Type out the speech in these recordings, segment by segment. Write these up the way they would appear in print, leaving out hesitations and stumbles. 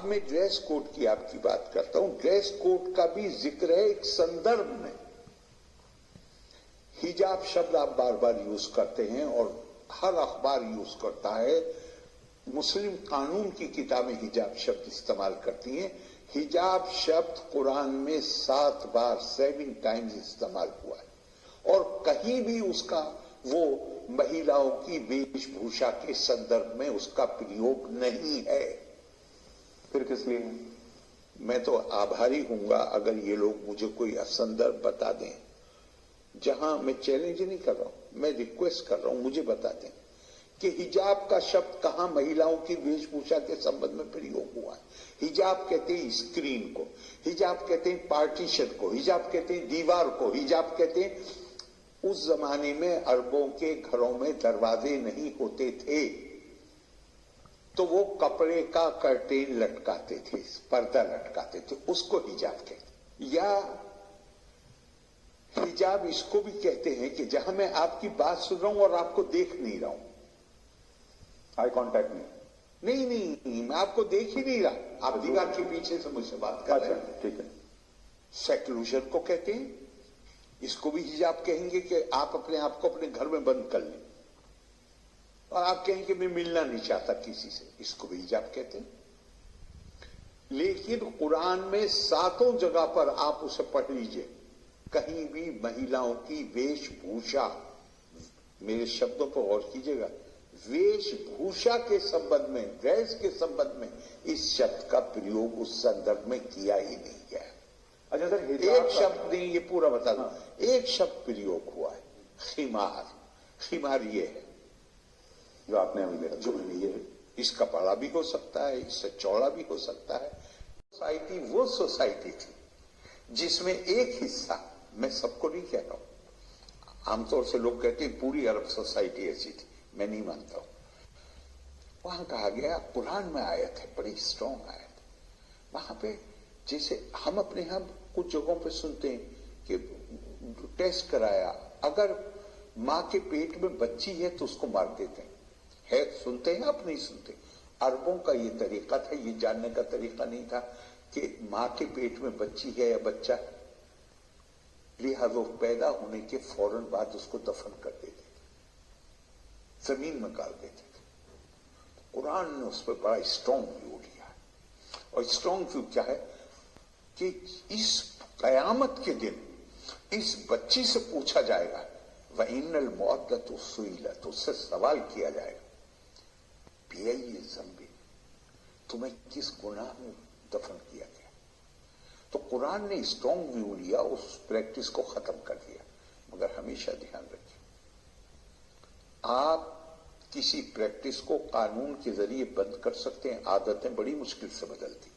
میں dress code की आपकी बात करता हूं, ड्रेस कोड का भी जिक्र है एक संदर्भ में। हिजाब शब्द आप बार बार यूज करते हैं और हर अखबार यूज करता है, मुस्लिम कानून की किताबें हिजाब शब्द इस्तेमाल करती हैं। हिजाब शब्द कुरान में 7 बार 7 टाइम्स इस्तेमाल हुआ है और कहीं भी उसका वो महिलाओं की वेशभूषा के संदर्भ में उसका प्रयोग नहीं है। फिर किस लिए? मैं तो आभारी हूंगा अगर ये लोग मुझे कोई संदर्भ बता दें, जहां मैं चैलेंज नहीं कर रहा हूं, मैं रिक्वेस्ट कर रहा हूं, मुझे बता दें कि हिजाब का शब्द कहां महिलाओं की वेशभूषा के संबंध में प्रयोग हुआ है। हिजाब कहते हैं स्क्रीन को, हिजाब कहते हैं पार्टीशन को, हिजाब कहते हैं दीवार को, हिजाब कहते हैं उस जमाने में अरबों के घरों में दरवाजे नहीं होते थे तो वो कपड़े का कर्टेन लटकाते थे, पर्दा लटकाते थे, उसको हिजाब कहते। या हिजाब इसको भी कहते हैं कि जहां मैं आपकी बात सुन रहा हूं और आपको देख नहीं रहा हूं, आई कांटेक्ट नहीं, मैं आपको देख ही नहीं रहा, आप दीवार के पीछे से मुझसे बात कर रहे हैं। ठीक है। सेक्लूजन को कहते हैं, इसको भी हिजाब कहेंगे कि आप अपने आप को अपने घर में बंद कर लें और आप कहेंगे मैं मिलना नहीं चाहता किसी से, इसको भी हिजाब कहते हैं। लेकिन कुरान में 7 जगह पर आप उसे पढ़ लीजिए, कहीं भी महिलाओं की वेशभूषा, मेरे शब्दों पर गौर कीजिएगा, वेशभूषा के संबंध में, ड्रेस के संबंध में इस शब्द का प्रयोग उस संदर्भ में किया ही नहीं गया। अच्छा सर, एक शब्द नहीं, ये पूरा बता दूं, एक शब्द प्रयोग हुआ है, खिमार। खिमार ये है जो आपने अभी देखा, जो ये इसका बड़ा भी हो सकता है, इससे चौड़ा भी हो सकता है। सोसाइटी वो सोसाइटी थी जिसमें एक हिस्सा, मैं सबको नहीं कह रहा हूं, आमतौर से लोग कहते हैं पूरी अरब सोसाइटी ऐसी थी, मैं नहीं मानता हूं। वहां कहा गया, कुरान में आयत है, बड़ी स्ट्रांग आयत, वहां पे जैसे हम अपने यहां कुछ जगहों पे सुनते हैं कि टेस्ट कराया, अगर मां के पेट में बच्ची है तो उसको मार देते हैं। है, सुनते हैं आप? नहीं सुनते। अरबों का ये तरीका था, ये जानने का तरीका नहीं था कि मां के पेट में बच्ची है या बच्चा है, लिहाजा वो पैदा होने के फौरन बाद उसको दफन कर देते थे, जमीन में गाड़ देते थे। कुरान ने उस पर बड़ा स्ट्रॉन्ग व्यू लिया, और स्ट्रॉन्ग व्यू क्या है कि इस कयामत के दिन इस बच्ची से पूछा जाएगा, व इन्नल मौत सुईलत, उससे सवाल किया जाएगा, बेअय्यि ज़ंबि, तुम्हें किस गुनाह में दफन किया गया। तो कुरान ने स्ट्रॉन्ग व्यू लिया, उस प्रैक्टिस को खत्म कर दिया। मगर हमेशा ध्यान रखिए, आप किसी प्रैक्टिस को कानून के जरिए बंद कर सकते हैं, आदतें बड़ी मुश्किल से बदलती।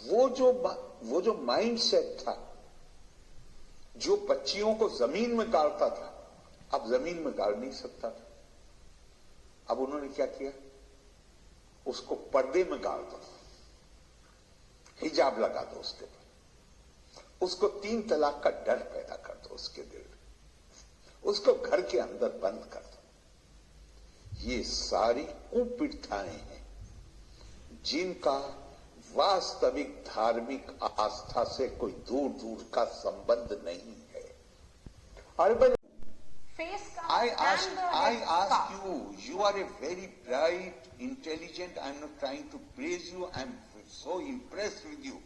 वो जो माइंड सेट था, जो बच्चियों को जमीन में गाड़ता था, अब जमीन में गाड़ नहीं सकता था। अब उन्होंने क्या किया, उसको पर्दे में गाड़ दो, हिजाब लगा दो उसके ऊपर, उसको 3 तलाक का डर पैदा कर दो उसके दिल में, उसको घर के अंदर बंद कर दो। ये सारी कुप्रथाएं हैं जिनका वास्तविक धार्मिक आस्था से कोई दूर दूर का संबंध नहीं है। I ask you, you are a very bright, intelligent, I am not trying to praise you, I am so impressed with you.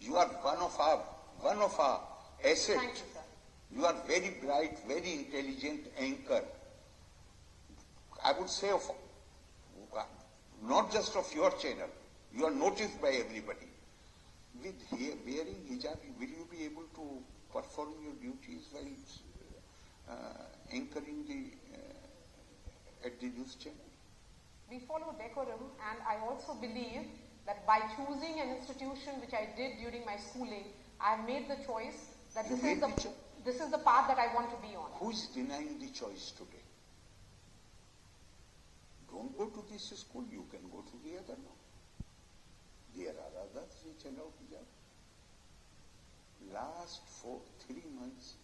You are one of our assets. Thank you, sir. You are very bright, very intelligent anchor. I would say not just of your channel, you are noticed by everybody. With wearing hijab, will you be able to perform your duties while anchoring at the news channel? We follow decorum, and I also believe that by choosing an institution which I did during my schooling, I have made the choice that this is the path that I want to be on. Who is denying the choice today? Don't go to this school, you can go to the other one. There are others which allow hijab. Last 3 months,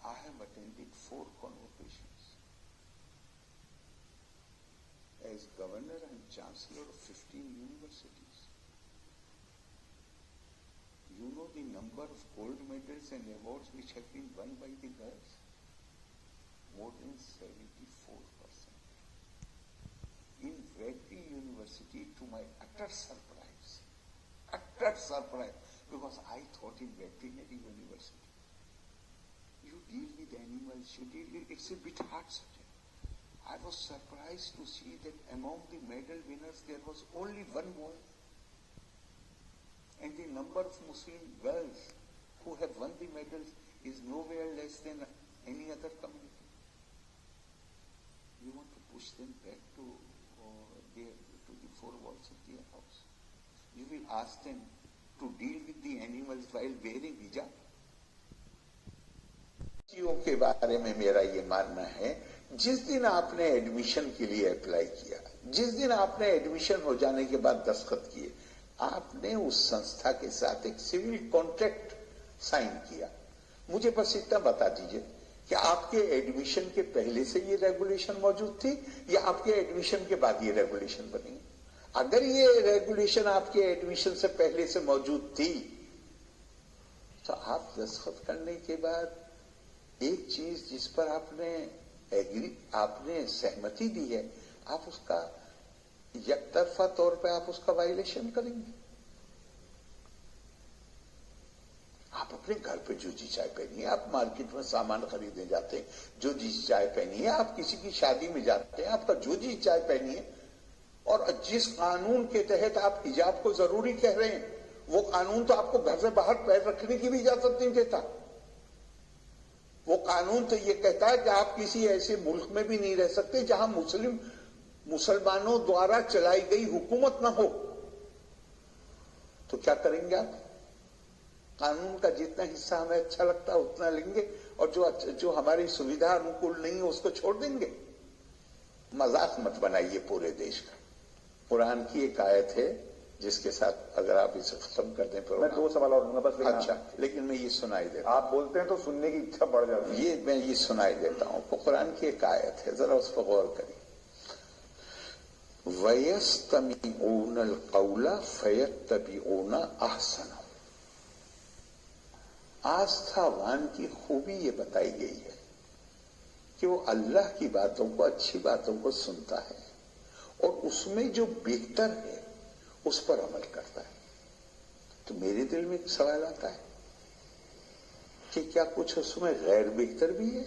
I have attended 4 convocations. As governor and chancellor of 15 universities, number of gold medals and awards which have been won by the girls? More than 74%. In Bradley University, to my utter surprise, because I thought in veterinary university, you deal with animals, it's a bit hard subject. I was surprised to see that among the medal winners there was only one boy. And the number of Muslim girls who have won the medals is nowhere less than any other community. You want to push them back to the four walls of their house. You will ask them to deal with the animals while wearing hijab. के बारे में मेरा ये मानना है, जिस दिन आपने एडमिशन के लिए अप्लाई किया, जिस दिन आपने एडमिशन हो जाने के बाद दस्तखत किए, आपने उस संस्था के साथ एक सिविल कॉन्ट्रैक्ट साइन किया. मुझे बस इतना बता दीजिए कि आपके एडमिशन के पहले से ये रेगुलेशन मौजूद थी या आपके एडमिशन के बाद ये रेगुलेशन बनी. अगर ये रेगुलेशन आपके एडमिशन से पहले से मौजूद थी तो आप दस्तखत करने के बाद एक चीज जिस पर आपने सहमति दी है, आप उसका एकतरफा तौर पे आप उसका वायलेशन करेंगे. आप अपने घर पे जो जी चाय पहनिए, आप मार्केट में सामान खरीदने जाते हैं जो जी चाय पहनिए, आप किसी की शादी में जाते हैं आपका जो जी चाय पहनिए, और जिस कानून के तहत आप हिजाब को जरूरी कह रहे हैं वो कानून तो आपको घर से बाहर पैर रखने की भी इजाजत नहीं देता. वो कानून तो ये कहता है कि आप किसी ऐसे मुल्क में भी नहीं रह सकते जहां मुसलमानों द्वारा चलाई गई हुकूमत न हो. तो क्या करेंगे आप? कानून का जितना हिस्सा हमें अच्छा लगता है उतना लेंगे और जो हमारी सुविधा अनुकूल नहीं है उसको छोड़ देंगे. मजाक मत बनाइए पूरे देश का. कुरान की एक आयत है जिसके साथ अगर आप इसे खत्म कर दें. मैं 2 सवाल और दूंगा बस. अच्छा, लेकिन मैं ये सुनाई देता हूं. आप बोलते हैं तो सुनने की इच्छा बढ़ जाती है. मैं ये सुनाई देता हूं. कुरान की एक आयत है, जरा उस पर गौर करिए. वयस्तमीऊनल कौला फयत्तबिऊना अहसनहु. आस्थावान की खूबी ये बताई गई है कि वो अल्लाह की बातों को, अच्छी बातों को सुनता है और उसमें जो बेहतर है उस पर अमल करता है. तो मेरे दिल में एक सवाल आता है कि क्या कुछ उसमें गैर बेहतर भी है?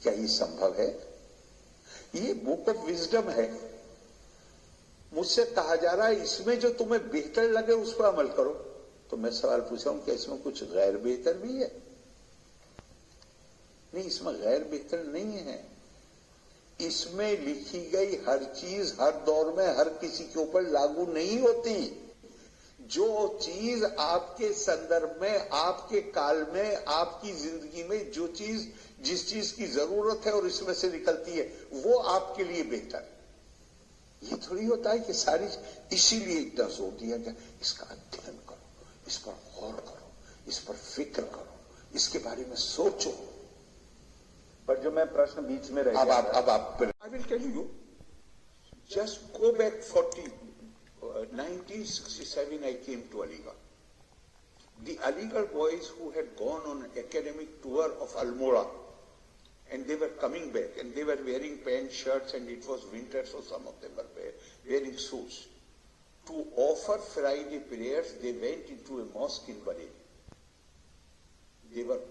क्या ये संभव है? ये बुक ऑफ विजडम है. मुझसे कहा जा रहा है इसमें जो तुम्हें बेहतर लगे उस पर अमल करो. तो मैं सवाल पूछा हूं कि इसमें कुछ गैर बेहतर भी है? नहीं, इसमें गैर बेहतर नहीं है. इसमें लिखी गई हर चीज हर दौर में हर किसी के ऊपर लागू नहीं होती. जो चीज आपके संदर्भ में, आपके काल में, आपकी जिंदगी में जिस चीज की जरूरत है और इसमें से निकलती है वो आपके लिए बेहतर है. ये थोड़ी होता है कि सारी, इसीलिए इतना जोर दिया गया इसका अध्ययन करो, इस पर गौर करो, इस पर फिक्र करो, इसके बारे में सोचो. पर जो मैं प्रश्न बीच में रह गया, अब आप I will tell you, just go back 1967 I came to Aligarh. The Aligarh boys who had gone on an academic tour of Almora and they were coming back and they were wearing pants, shirts, and it was winter, so some of them were wearing suits. To offer Friday prayers, they went into a mosque in Bareilly. They were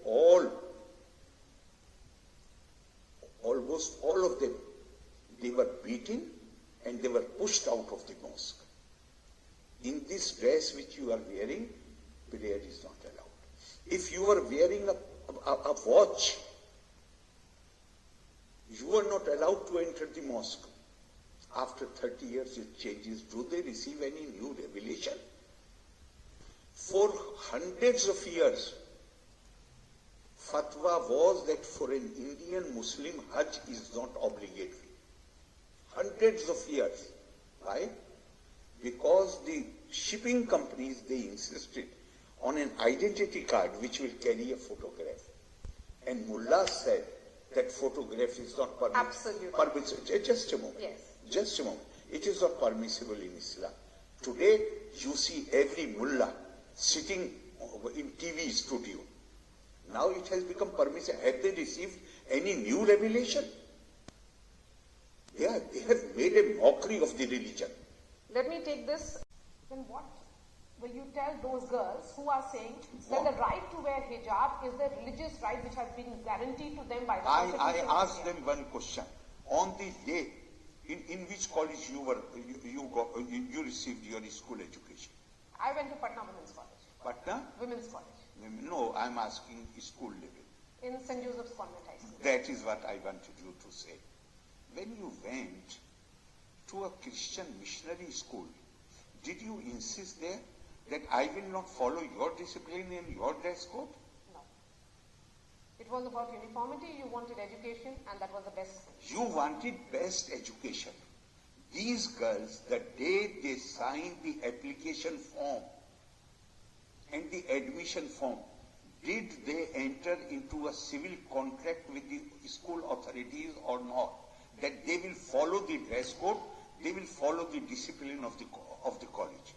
almost all of them, they were beaten and they were pushed out of the mosque. In this dress which you are wearing, prayer is not allowed. If you are wearing a watch, you are not allowed to enter the mosque. After 30 years it changes. Do they receive any new revelation? For hundreds of years, fatwa was that for an Indian Muslim, Hajj is not obligatory. Hundreds of years. Why? Because the shipping companies, they insisted on an identity card which will carry a photograph. And Mullah said that photograph is not permissible. Absolutely. Just a moment. Yes. Just a moment. It is not permissible in Islam. Today, you see every mullah sitting in TV studio. Now it has become permissible. Have they received any new revelation? They have made a mockery of the religion. Let me take this. Then what will you tell those girls who are saying that the right to wear hijab is the religious right which has been guaranteed to them by the Constitution? I asked them one question. On the day, in which college you received your school education? I went to Patna Women's College. Patna? Women's College. No, I'm asking school level. In St. Joseph's Convent High School. That is what I wanted you to say. When you went to a Christian missionary school, did you insist there that I will not follow your discipline and your dress code? No. It was about uniformity. You wanted education, and that was the best thing. You wanted best education. These girls, the day they signed the application form and the admission form, did they enter into a civil contract with the school authorities or not? That they will follow the dress code, they will follow the discipline of the college.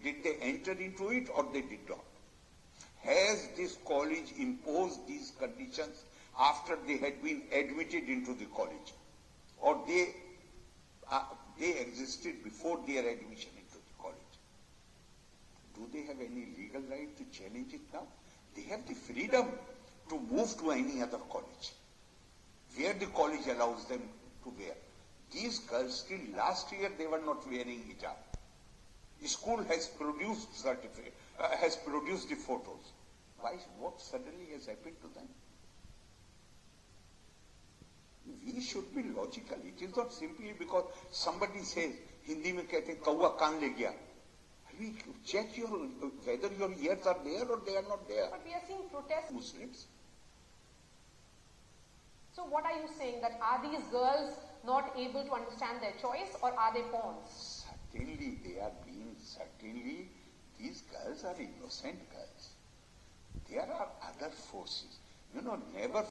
Did they enter into it or they did not? Has this college imposed these conditions after they had been admitted into the college? Or they existed before their admission into the college? Do they have any legal right to challenge it now? They have the freedom to move to any other college, where the college allows them to wear. These girls, till last year, they were not wearing hijab. The school has produced has produced the photos. Why? What suddenly has happened to them? We should be logical. It is not simply because somebody says, Hindi mein kehte kaua kaan le gaya. We check whether your ears are there or they are not there. But we are seeing protests. Muslims. So what are you saying? That are these girls not able to understand their choice, or are they pawns? Certainly they are being, certainly these girls are innocent girls. There are other forces. Never